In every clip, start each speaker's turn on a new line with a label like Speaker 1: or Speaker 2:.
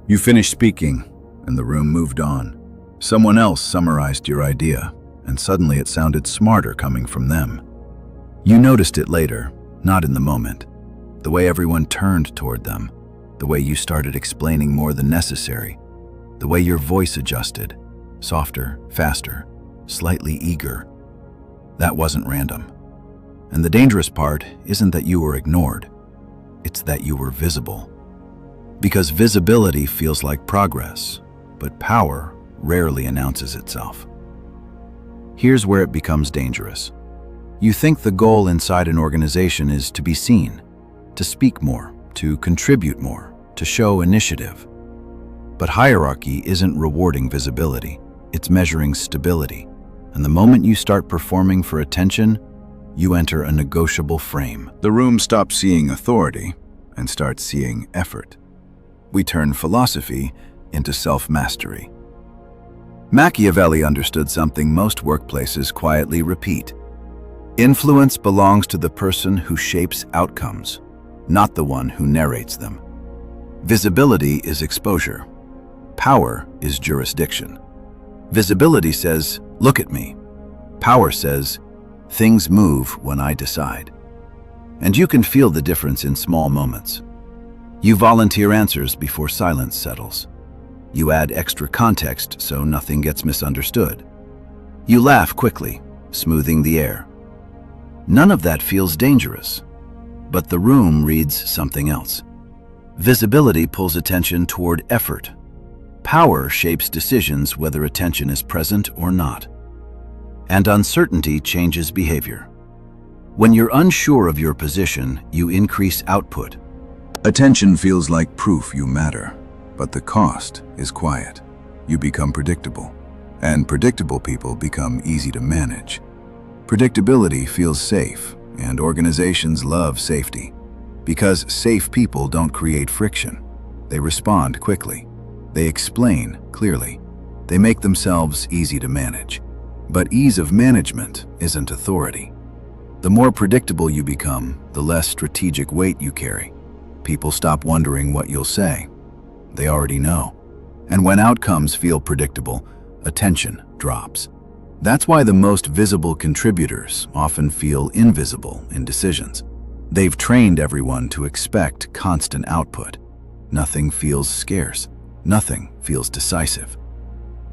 Speaker 1: You finished speaking, and the room moved on. Someone else summarized your idea, and suddenly it sounded smarter coming from them. You noticed it later, not in the moment. The way everyone turned toward them, the way you started explaining more than necessary, the way your voice adjusted, softer, faster, slightly eager. That wasn't random. And the dangerous part isn't that you were ignored, it's that you were visible. Because visibility feels like progress, but power rarely announces itself. Here's where it becomes dangerous. You think the goal inside an organization is to be seen, to speak more, to contribute more, to show initiative. But hierarchy isn't rewarding visibility, it's measuring stability. And the moment you start performing for attention, you enter a negotiable frame. The room stops seeing authority and starts seeing effort. We turn philosophy into self-mastery. Machiavelli understood something most workplaces quietly repeat. Influence belongs to the person who shapes outcomes, not the one who narrates them. Visibility is exposure. Power is jurisdiction. Visibility says, "Look at me." Power says, "Things move when I decide." And you can feel the difference in small moments. You volunteer answers before silence settles. You add extra context so nothing gets misunderstood. You laugh quickly, smoothing the air. None of that feels dangerous, but the room reads something else. Visibility pulls attention toward effort. Power shapes decisions whether attention is present or not. And uncertainty changes behavior. When you're unsure of your position, you increase output. Attention feels like proof you matter, but the cost is quiet. You become predictable, and predictable people become easy to manage. Predictability feels safe, and organizations love safety. Because safe people don't create friction. They respond quickly. They explain clearly. They make themselves easy to manage. But ease of management isn't authority. The more predictable you become, the less strategic weight you carry. People stop wondering what you'll say. They already know. And when outcomes feel predictable, attention drops. That's why the most visible contributors often feel invisible in decisions. They've trained everyone to expect constant output. Nothing feels scarce. Nothing feels decisive.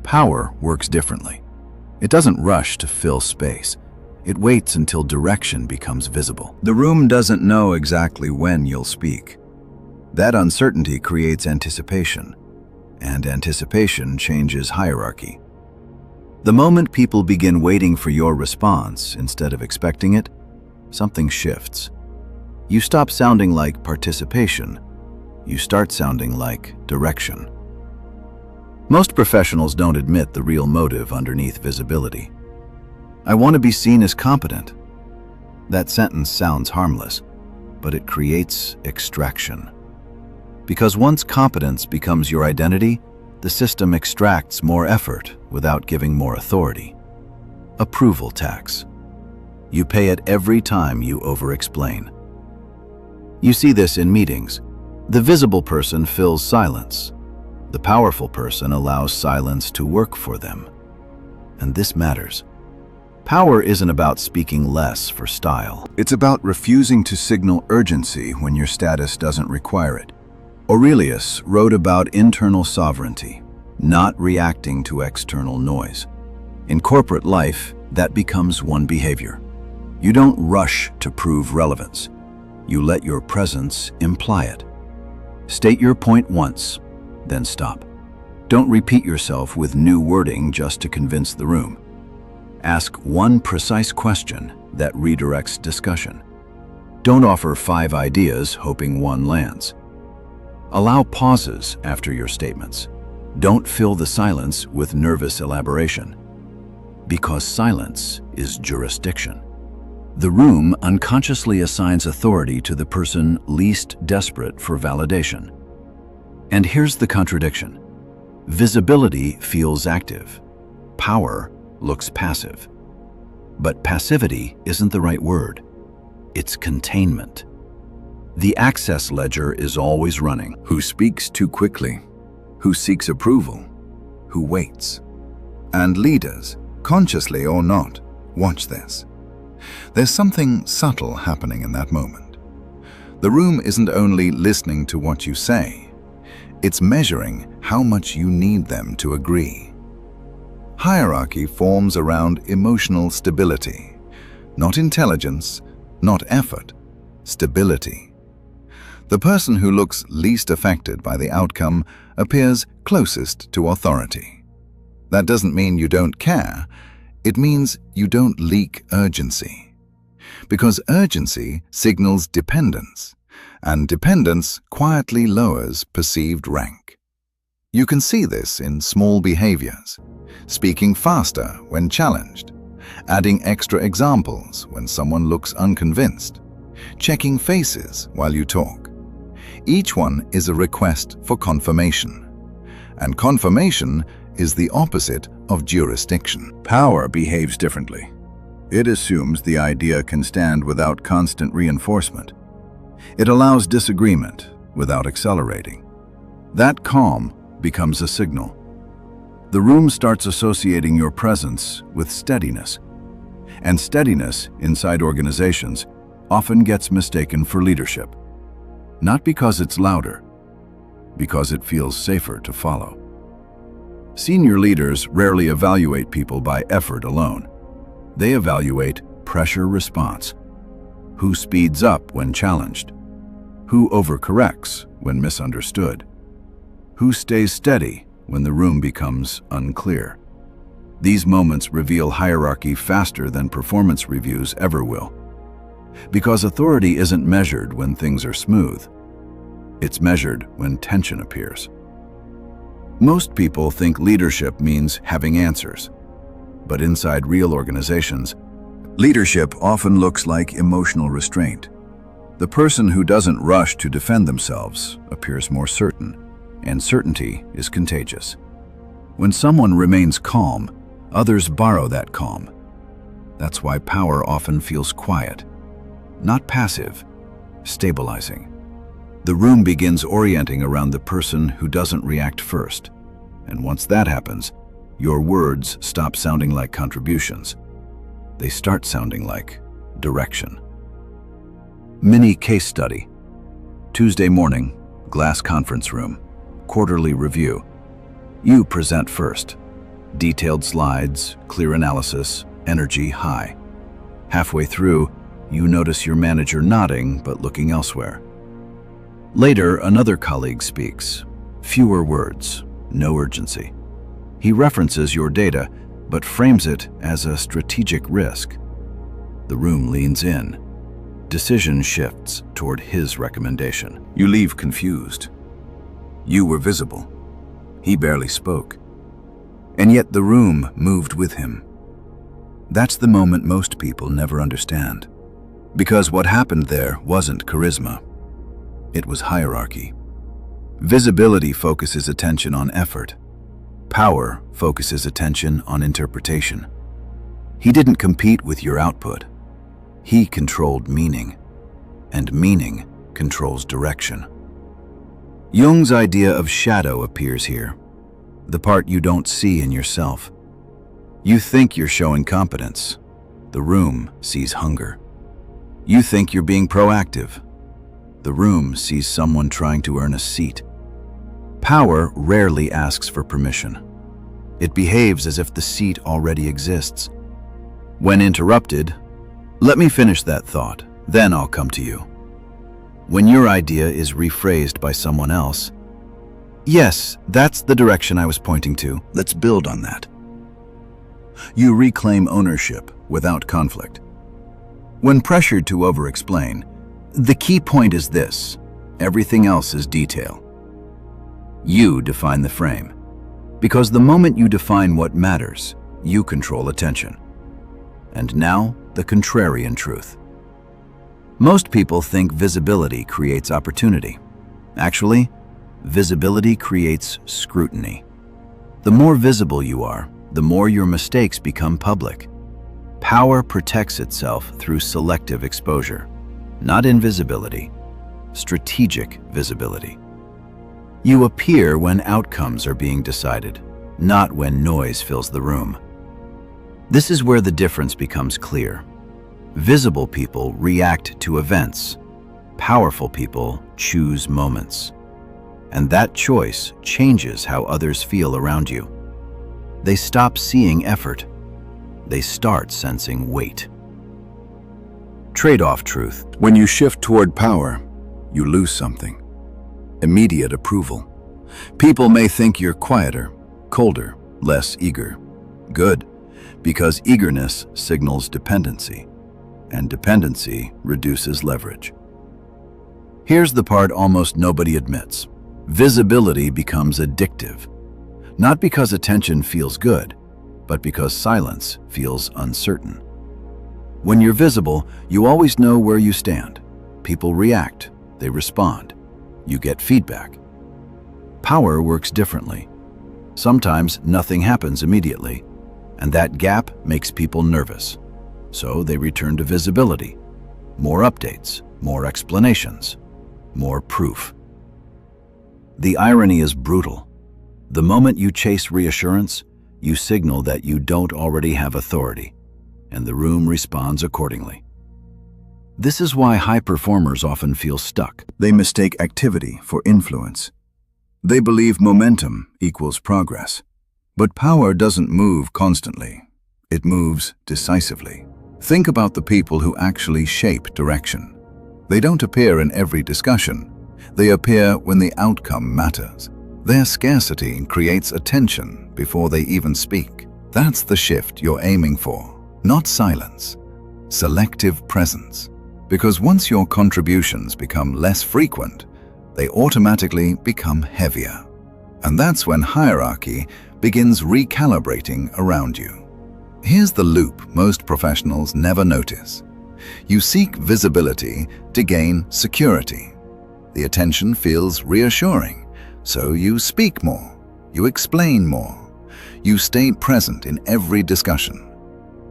Speaker 1: Power works differently. It doesn't rush to fill space. It waits until direction becomes visible. The room doesn't know exactly when you'll speak. That uncertainty creates anticipation, and anticipation changes hierarchy. The moment people begin waiting for your response instead of expecting it, something shifts. You stop sounding like participation. You start sounding like direction. Most professionals don't admit the real motive underneath visibility. I want to be seen as competent. That sentence sounds harmless, but it creates extraction. Because once competence becomes your identity, the system extracts more effort without giving more authority. Approval tax. You pay it every time you over-explain. You see this in meetings. The visible person fills silence. The powerful person allows silence to work for them. And this matters. Power isn't about speaking less for style. It's about refusing to signal urgency when your status doesn't require it. Aurelius wrote about internal sovereignty, not reacting to external noise. In corporate life, that becomes one behavior. You don't rush to prove relevance. You let your presence imply it. State your point once, then stop. Don't repeat yourself with new wording just to convince the room. Ask one precise question that redirects discussion. Don't offer 5 ideas hoping one lands. Allow pauses after your statements. Don't fill the silence with nervous elaboration. Because silence is jurisdiction. The room unconsciously assigns authority to the person least desperate for validation. And here's the contradiction. Visibility feels active. Power looks passive. But passivity isn't the right word. It's containment. The access ledger is always running. Who speaks too quickly? who seeks approval, who waits. And leaders, consciously or not, watch this. There's something subtle happening in that moment. The room isn't only listening to what you say, it's measuring how much you need them to agree. Hierarchy forms around emotional stability, not intelligence, not effort, stability. The person who looks least affected by the outcome appears closest to authority. That doesn't mean you don't care, it means you don't leak urgency. Because urgency signals dependence, and dependence quietly lowers perceived rank. You can see this in small behaviors, speaking faster when challenged, adding extra examples when someone looks unconvinced, checking faces while you talk. Each one is a request for confirmation, and confirmation is the opposite of jurisdiction.
Speaker 2: Power behaves differently. It assumes the idea can stand without constant reinforcement. It allows disagreement without accelerating. That calm becomes a signal. The room starts associating your presence with steadiness, and steadiness inside organizations often gets mistaken for leadership. Not because it's louder, because it feels safer to follow. Senior leaders rarely evaluate people by effort alone. They evaluate pressure response. Who speeds up when challenged? Who overcorrects when misunderstood? Who stays steady when the room becomes unclear? These moments reveal hierarchy faster than performance reviews ever will. Because authority isn't measured when things are smooth. It's measured when tension appears. Most people think leadership means having answers. But inside real organizations, leadership often looks like emotional restraint. The person who doesn't rush to defend themselves appears more certain, and certainty is contagious. When someone remains calm, others borrow that calm. That's why power often feels quiet, not passive, stabilizing. The room begins orienting around the person who doesn't react first, and once that happens, your words stop sounding like contributions. They start sounding like direction. Mini case study. Tuesday morning, glass conference room, quarterly review. You present first. Detailed slides, clear analysis, energy high. Halfway through, you notice your manager nodding but looking elsewhere. Later, another colleague speaks. Fewer words, no urgency. He references your data, but frames it as a strategic risk. The room leans in. Decision shifts toward his recommendation. You leave confused. You were visible. He barely spoke. And yet the room moved with him. That's the moment most people never understand. Because what happened there wasn't charisma. It was hierarchy. Visibility focuses attention on effort. Power focuses attention on interpretation. He didn't compete with your output. He controlled meaning, and meaning controls direction. Jung's idea of shadow appears here, the part you don't see in yourself. You think you're showing competence. The room sees hunger. You think you're being proactive. The room sees someone trying to earn a seat. Power rarely asks for permission. It behaves as if the seat already exists. When interrupted, let me finish that thought, then I'll come to you. When your idea is rephrased by someone else, yes, that's the direction I was pointing to. Let's build on that. You reclaim ownership without conflict. When pressured to over-explain, the key point is this: everything else is detail. You define the frame. Because the moment you define what matters, you control attention. And now, the contrarian truth. Most people think visibility creates opportunity. Actually, visibility creates scrutiny. The more visible you are, the more your mistakes become public. Power protects itself through selective exposure, not invisibility, strategic visibility.
Speaker 1: You appear when outcomes are being decided, not when noise fills the room. This is where the difference becomes clear. Visible people react to events. Powerful people choose moments. And that choice changes how others feel around you. They stop seeing effort. They start sensing weight. Trade-off truth.
Speaker 2: When you shift toward power, you lose something. Immediate approval. People may think you're quieter, colder, less eager. Good, because eagerness signals dependency, and dependency reduces leverage. Here's the part almost nobody admits. Visibility becomes addictive, not because attention feels good, but because silence feels uncertain. When you're visible, you always know where you stand. People react, they respond. You get feedback. Power works differently. Sometimes nothing happens immediately, and that gap makes people nervous. So they return to visibility. More updates, more explanations, more proof. The irony is brutal. The moment you chase reassurance, you signal that you don't already have authority, and the room responds accordingly. This is why high performers often feel stuck. They mistake activity for influence. They believe momentum equals progress. But power doesn't move constantly. It moves decisively. Think about the people who actually shape direction. They don't appear in every discussion. They appear when the outcome matters. Their scarcity creates attention before they even speak. That's the shift you're aiming for. Not silence, selective presence. Because once your contributions become less frequent, they automatically become heavier. And that's when hierarchy begins recalibrating around you. Here's the loop most professionals never notice. You seek visibility to gain security. The attention feels reassuring, so you speak more, you explain more, you stay present in every discussion.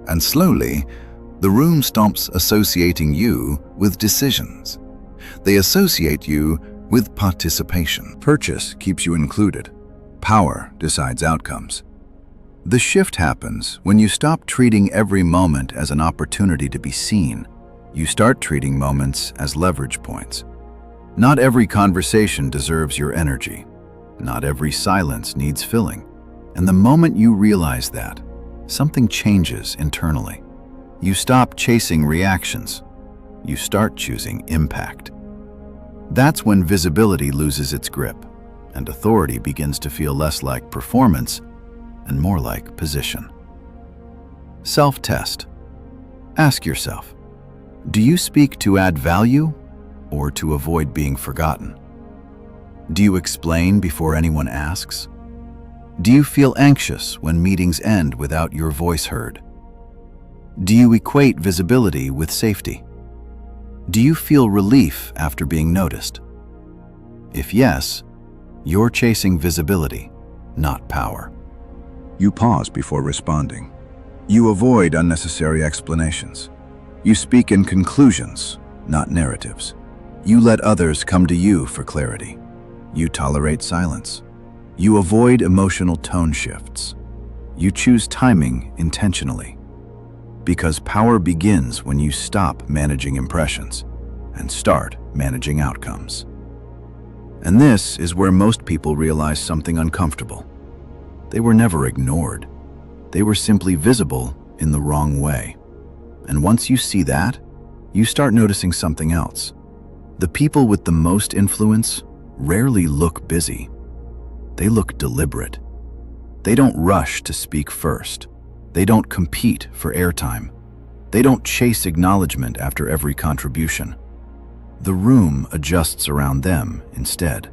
Speaker 2: And slowly, the room stops associating you with decisions. They associate you with participation. Purchase keeps you included. Power decides outcomes. The shift happens when you stop treating every moment as an opportunity to be seen. You start treating moments as leverage points. Not every conversation deserves your energy. Not every silence needs filling. And the moment you realize that, something changes internally. You stop chasing reactions. You start choosing impact. That's when visibility loses its grip, and authority begins to feel less like performance and more like position. Self-test. Ask yourself, do you speak to add value or to avoid being forgotten? Do you explain before anyone asks? Do you feel anxious when meetings end without your voice heard? Do you equate visibility with safety? Do you feel relief after being noticed? If yes, you're chasing visibility, not power. You pause before responding. You avoid unnecessary explanations. You speak in conclusions, not narratives. You let others come to you for clarity. You tolerate silence. You avoid emotional tone shifts. You choose timing intentionally. Because power begins when you stop managing impressions and start managing outcomes. And this is where most people realize something uncomfortable. They were never ignored. They were simply visible in the wrong way. And once you see that, you start noticing something else. The people with the most influence rarely look busy. They look deliberate. They don't rush to speak first. They don't compete for airtime. They don't chase acknowledgement after every contribution. The room adjusts around them instead.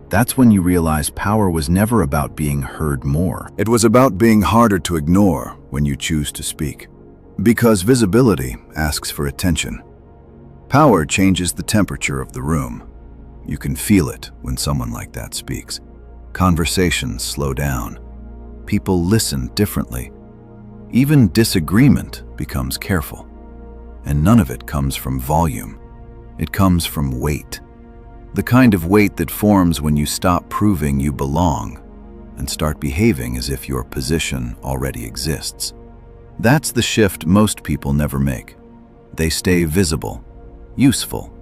Speaker 2: That's when you realize power was never about being heard more. It was about being harder to ignore when you choose to speak. Because visibility asks for attention. Power changes the temperature of the room. You can feel it when someone like that speaks. Conversations slow down. People listen differently. Even disagreement becomes careful. And none of it comes from volume. It comes from weight.
Speaker 1: The kind of weight that forms when you stop proving you belong and start behaving as if your position already exists. That's the shift most people never make. They stay visible, useful,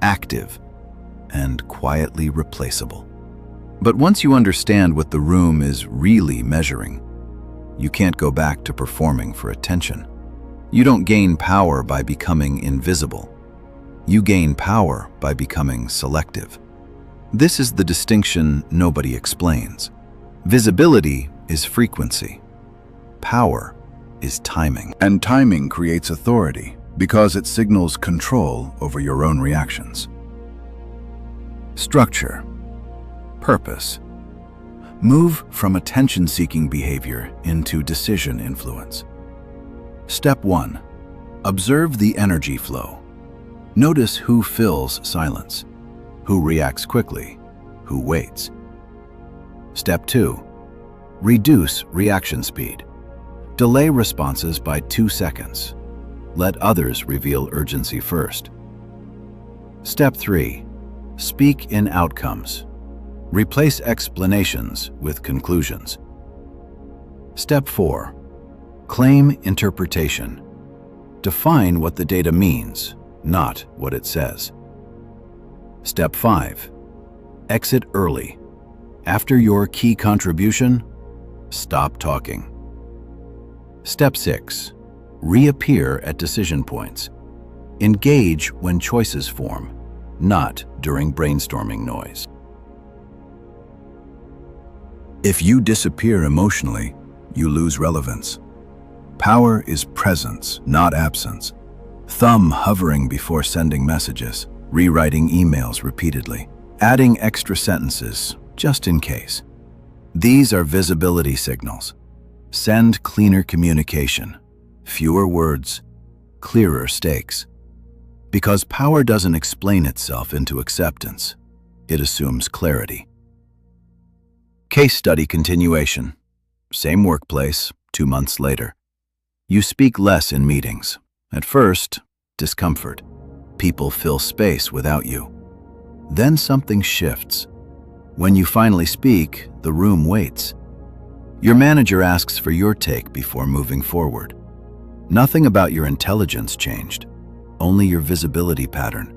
Speaker 1: active, and quietly replaceable. But once you understand what the room is really measuring, you can't go back to performing for attention. You don't gain power by becoming invisible. You gain power by becoming selective. This is the distinction nobody explains. Visibility is frequency. Power is timing.
Speaker 2: And timing creates authority because it signals control over your own reactions.
Speaker 1: Structure. Purpose. Move from attention-seeking behavior into decision influence. Step 1. Observe the energy flow. Notice who fills silence, who reacts quickly, who waits. Step 2. Reduce reaction speed. Delay responses by 2 seconds. Let others reveal urgency first. Step 3. Speak in outcomes. Replace explanations with conclusions. Step 4. Claim interpretation. Define what the data means, not what it says. Step 5. Exit early. After your key contribution, stop talking. Step 6. Reappear at decision points. Engage when choices form, not during brainstorming noise. If you disappear emotionally, you lose relevance. Power is presence, not absence. Thumb hovering before sending messages, rewriting emails repeatedly, adding extra sentences just in case. These are visibility signals. Send cleaner communication, fewer words, clearer stakes. Because power doesn't explain itself into acceptance, it assumes clarity. Case study continuation. Same workplace, 2 months later. You speak less in meetings. At first, discomfort. People fill space without you. Then something shifts. When you finally speak, the room waits. Your manager asks for your take before moving forward. Nothing about your intelligence changed, only your visibility pattern.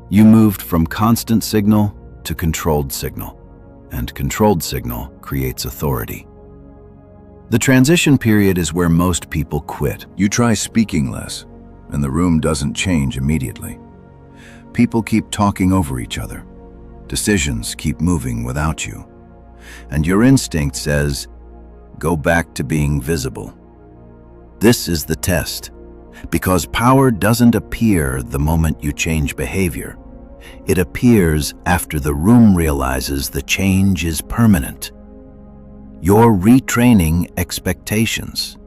Speaker 1: You moved from constant signal to controlled signal, and controlled signal creates authority. The transition period is where most people quit.
Speaker 2: You try speaking less, and the room doesn't change immediately. People keep talking over each other. Decisions keep moving without you. And your instinct says, go back to being visible.
Speaker 1: This is the test, because power doesn't appear the moment you change behavior. It appears after the room realizes the change is permanent. You're retraining expectations.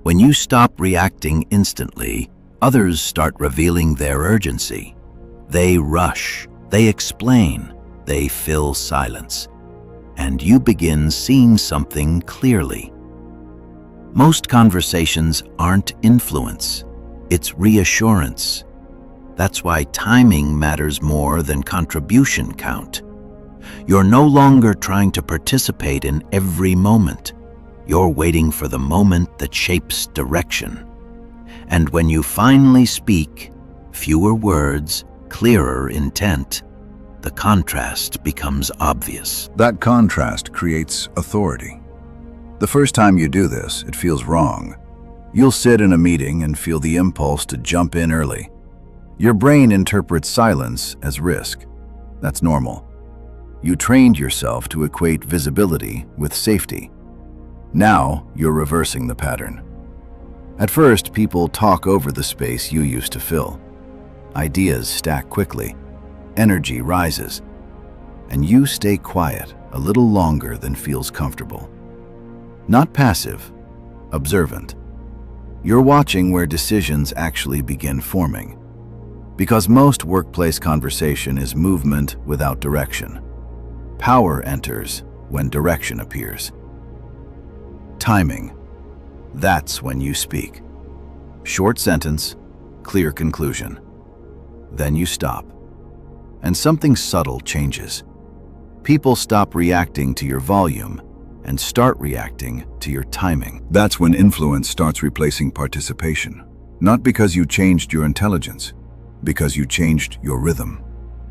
Speaker 1: When you stop reacting instantly, others start revealing their urgency. They rush, they explain, they fill silence, and you begin seeing something clearly. Most conversations aren't influence, it's reassurance. That's why timing matters more than contribution count. You're no longer trying to participate in every moment. You're waiting for the moment that shapes direction. And when you finally speak, fewer words, clearer intent, the contrast becomes obvious.
Speaker 2: That contrast creates authority. The first time you do this, it feels wrong. You'll sit in a meeting and feel the impulse to jump in early. Your brain interprets silence as risk. That's normal. You trained yourself to equate visibility with safety. Now you're reversing the pattern. At first, people talk over the space you used to fill. Ideas stack quickly, energy rises, and you stay quiet a little longer than feels comfortable. Not passive, observant. You're watching where decisions actually begin forming. Because most workplace conversation is movement without direction. Power enters when direction appears. Timing. That's when you speak. Short sentence, clear conclusion. Then you stop.
Speaker 1: and something subtle changes. People stop reacting to your volume and start reacting to your timing.
Speaker 2: That's when influence starts replacing participation. Not because you changed your intelligence, because you changed your rhythm.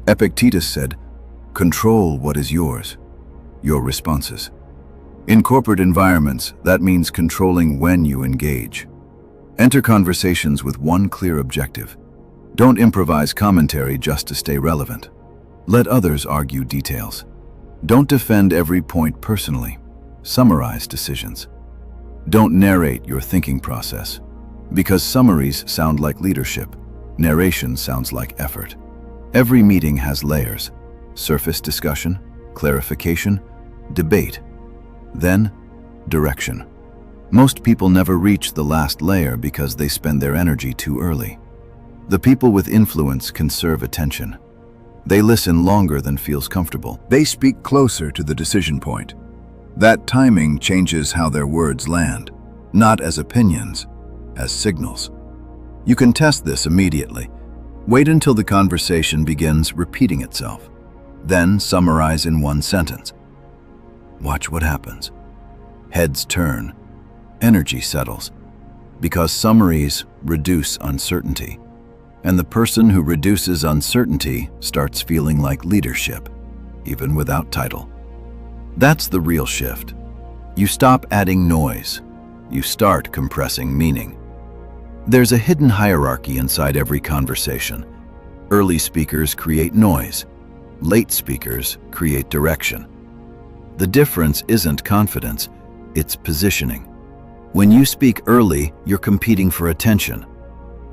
Speaker 2: Epictetus said, "Control what is yours, your responses." In corporate environments, that means controlling when you engage. Enter conversations with one clear objective. Don't improvise commentary just to stay relevant. Let others argue details. Don't defend every point personally. Summarize decisions. Don't narrate your thinking process, because summaries sound like leadership. Narration sounds like effort. Every meeting has layers: surface discussion, clarification, debate, then direction. Most people never reach the last layer because they spend their energy too early. The people with influence conserve attention. They listen longer than feels comfortable. They speak closer to the decision point. That timing changes how their words land, not as opinions, as signals. You can test this immediately. Wait until the conversation begins repeating itself. Then summarize in one sentence. Watch what happens. Heads turn. Energy settles. Because summaries reduce uncertainty. And the person who reduces uncertainty starts feeling like leadership, even without title. That's the real shift. You stop adding noise. You start compressing meaning. There's a hidden hierarchy inside every conversation. Early speakers create noise. Late speakers create direction. The difference isn't confidence, it's positioning. When you speak early, you're competing for attention.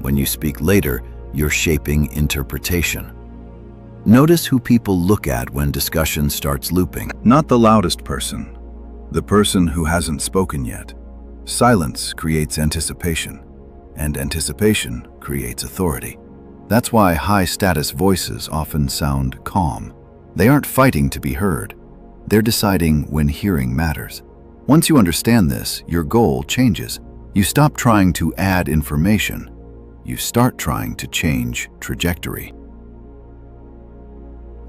Speaker 2: When you speak later, you're shaping interpretation. Notice who people look at when discussion starts looping. Not the loudest person, the person who hasn't spoken yet. Silence creates anticipation, and anticipation creates authority. That's why high-status voices often sound calm. They aren't fighting to be heard. They're deciding when hearing matters. Once you understand this, your goal changes. You stop trying to add information. You start trying to change trajectory.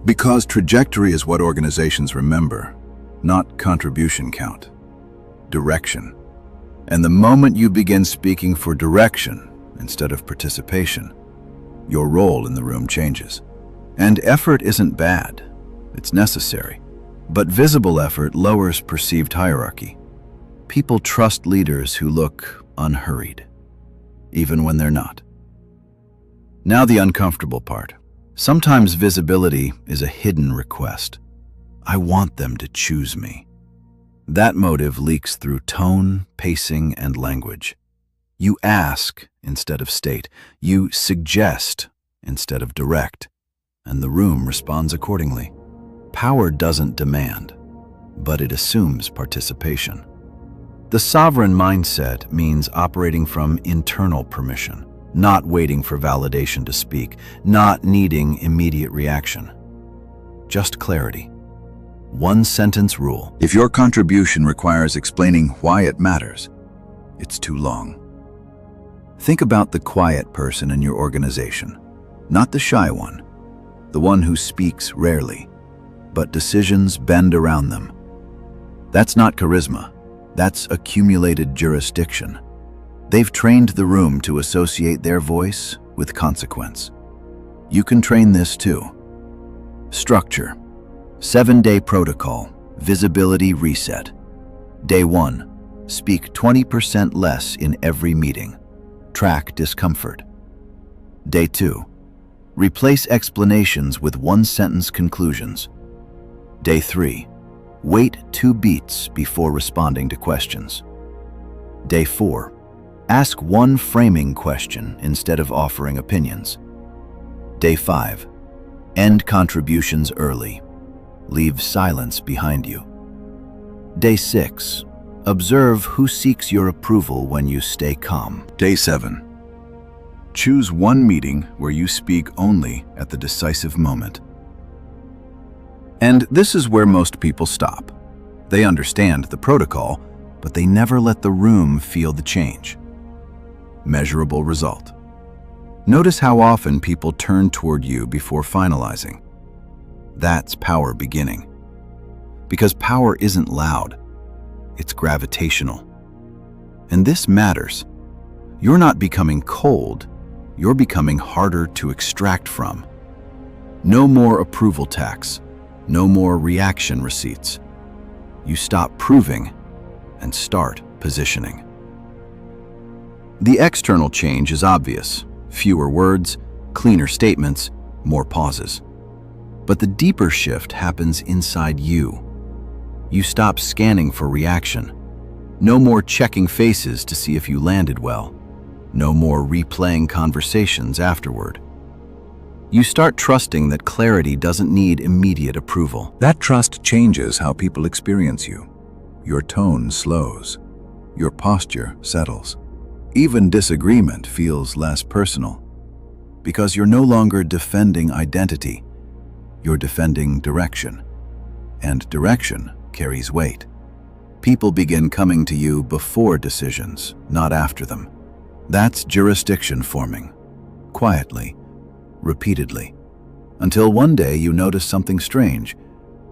Speaker 2: Because trajectory is what organizations remember, not contribution count. Direction. And the moment you begin speaking for direction instead of participation, your role in the room changes. And effort isn't bad, it's necessary. But visible effort lowers perceived hierarchy. People trust leaders who look unhurried, even when they're not. Now the uncomfortable part. Sometimes visibility is a hidden request. I want them to choose me. That motive leaks through tone, pacing, and language. You ask instead of state. You suggest instead of direct. And the room responds accordingly. Power doesn't demand, but it assumes participation. The sovereign mindset means operating from internal permission, not waiting for validation to speak, not needing immediate reaction. Just clarity. One sentence rule. If your contribution requires explaining why it matters, it's too long. Think about the quiet person in your organization, not the shy one, the one who speaks rarely, but decisions bend around them. That's not charisma, that's accumulated jurisdiction. They've trained the room to associate their voice with consequence. You can train this too. Structure. 7-day protocol. Visibility reset. Day 1. Speak 20% less in every meeting. Track discomfort. Day 2. Replace explanations with one-sentence conclusions. Day 3. Wait 2 beats before responding to questions. Day 4. Ask one framing question instead of offering opinions. Day 5. End contributions early. Leave silence behind you. Day 6. Observe who seeks your approval when you stay calm. Day 7. Choose one meeting where you speak only at the decisive moment. And this is where most people stop. They understand the protocol, but they never let the room feel the change. Measurable result. Notice how often people turn toward you before finalizing.
Speaker 1: That's power beginning. Because power isn't loud, it's gravitational. And this matters. You're not becoming cold, you're becoming harder to extract from. No more approval tax, no more reaction receipts. You stop proving and start positioning. The external change is obvious. Fewer words, cleaner statements, more pauses. But the deeper shift happens inside you. You stop scanning for reaction. No more checking faces to see if you landed well. No more replaying conversations afterward. You start trusting that clarity doesn't need immediate approval.
Speaker 2: That trust changes how people experience you. Your tone slows. Your posture settles. Even disagreement feels less personal. Because you're no longer defending identity, you're defending direction. And direction carries weight. People begin coming to you before decisions, not after them. That's jurisdiction forming, quietly, repeatedly, until one day you notice something strange.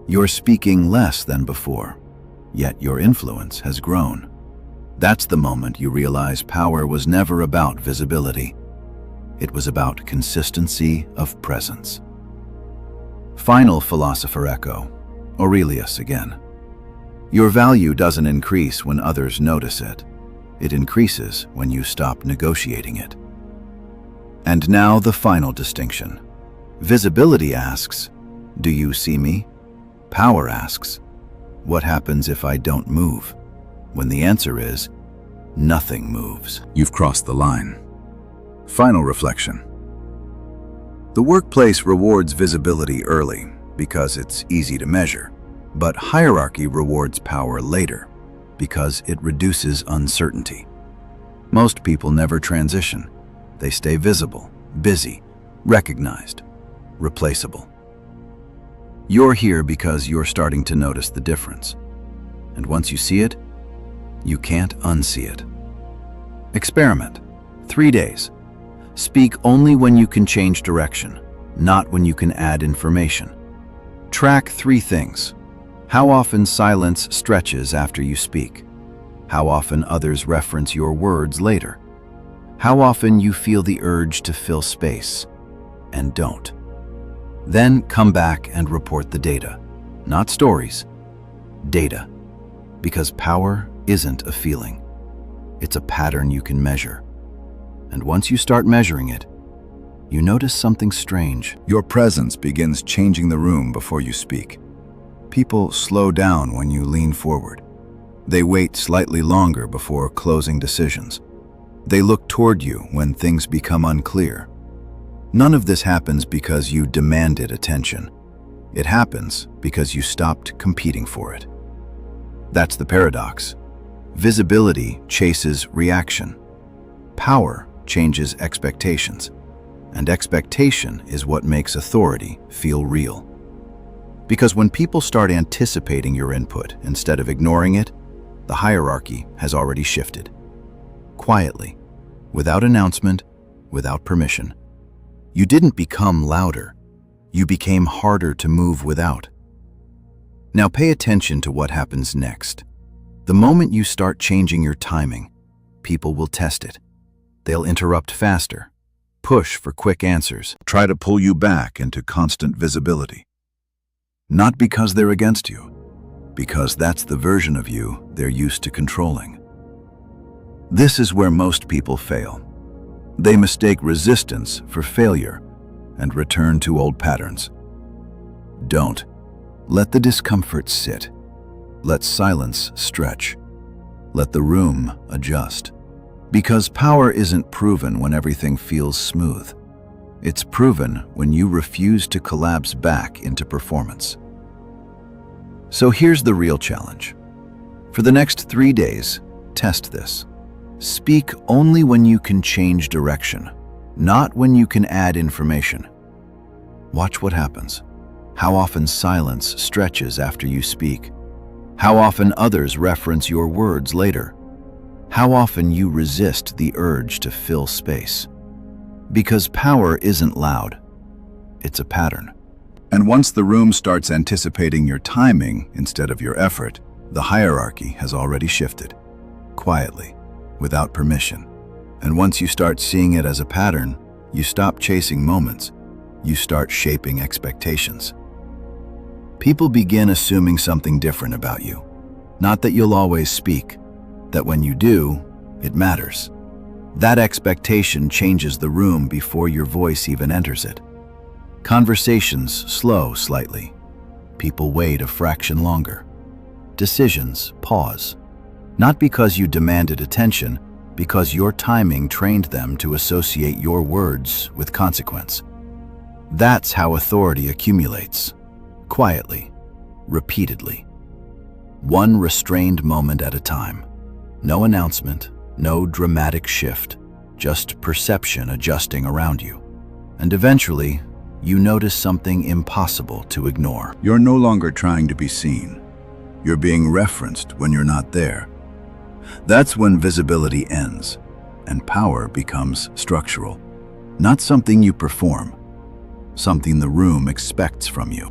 Speaker 2: You're speaking less than before, yet your influence has grown. That's the moment you realize power was never about visibility. It was about consistency of presence. Final philosopher echo, Aurelius again. Your value doesn't increase when others notice it. It increases when you stop negotiating it. And now the final distinction. Visibility asks, do you see me? Power asks, what happens if I don't move? When the answer is, nothing moves. You've crossed the line. Final reflection. The workplace rewards visibility early because it's easy to measure, but hierarchy rewards power later because it reduces uncertainty. Most people never transition. They stay visible, busy, recognized, replaceable. You're here because you're starting to notice the difference. And once you see it, you can't unsee it. Experiment. 3 days. Speak only when you can change direction, not when you can add information. Track 3 things. How often silence stretches after you speak. How often others reference your words later. How often you feel the urge to fill space and don't. Then come back and report the data. Not stories, data. Because power isn't a feeling. It's a pattern you can measure. And once you start measuring it, you notice something strange. Your presence begins changing the room before you speak. People slow down when you lean forward. They wait slightly longer before closing decisions. They look toward you when things become unclear. None of this happens because you demanded attention. It happens because you stopped competing for it. That's the paradox. Visibility chases reaction. Power changes expectations. And expectation is what makes authority feel real. Because when people start anticipating your input instead of ignoring it, the hierarchy has already shifted. Quietly, without announcement, without permission. You didn't become louder. You became harder to move without. Now pay attention to what happens next. The moment you start changing your timing, people will test it. They'll interrupt faster, push for quick answers, try to pull you back into constant visibility. Not because they're against you, because that's the version of you they're used to controlling. This is where most people fail. They mistake resistance for failure and return to old patterns. Don't. Let the discomfort sit. Let silence stretch. Let the room adjust. Because power isn't proven when everything feels smooth. It's proven when you refuse to collapse back into performance. So here's the real challenge. For the next 3 days, test this. Speak only when you can change direction, not when you can add information. Watch what happens. How often silence stretches after you speak. How often others reference your words later. How often you resist the urge to fill space. Because power isn't loud. It's a pattern. And once the room starts anticipating your timing instead of your effort, the hierarchy has already shifted, quietly, without permission. And once you start seeing it as a pattern, you stop chasing moments, you start shaping expectations. People begin assuming something different about you. Not that you'll always speak, that when you do, it matters. That expectation changes the room before your voice even enters it. Conversations slow slightly. People wait a fraction longer. Decisions pause. Not because you demanded attention, because your timing trained them to associate your words with consequence. That's how authority accumulates. Quietly, repeatedly. One restrained moment at a time. No announcement, no dramatic shift, just perception adjusting around you. And eventually, you notice something impossible to ignore.
Speaker 1: You're no longer trying to be seen. You're being referenced when you're not there. That's when visibility ends, and power becomes structural. Not something you perform, something the room expects from you.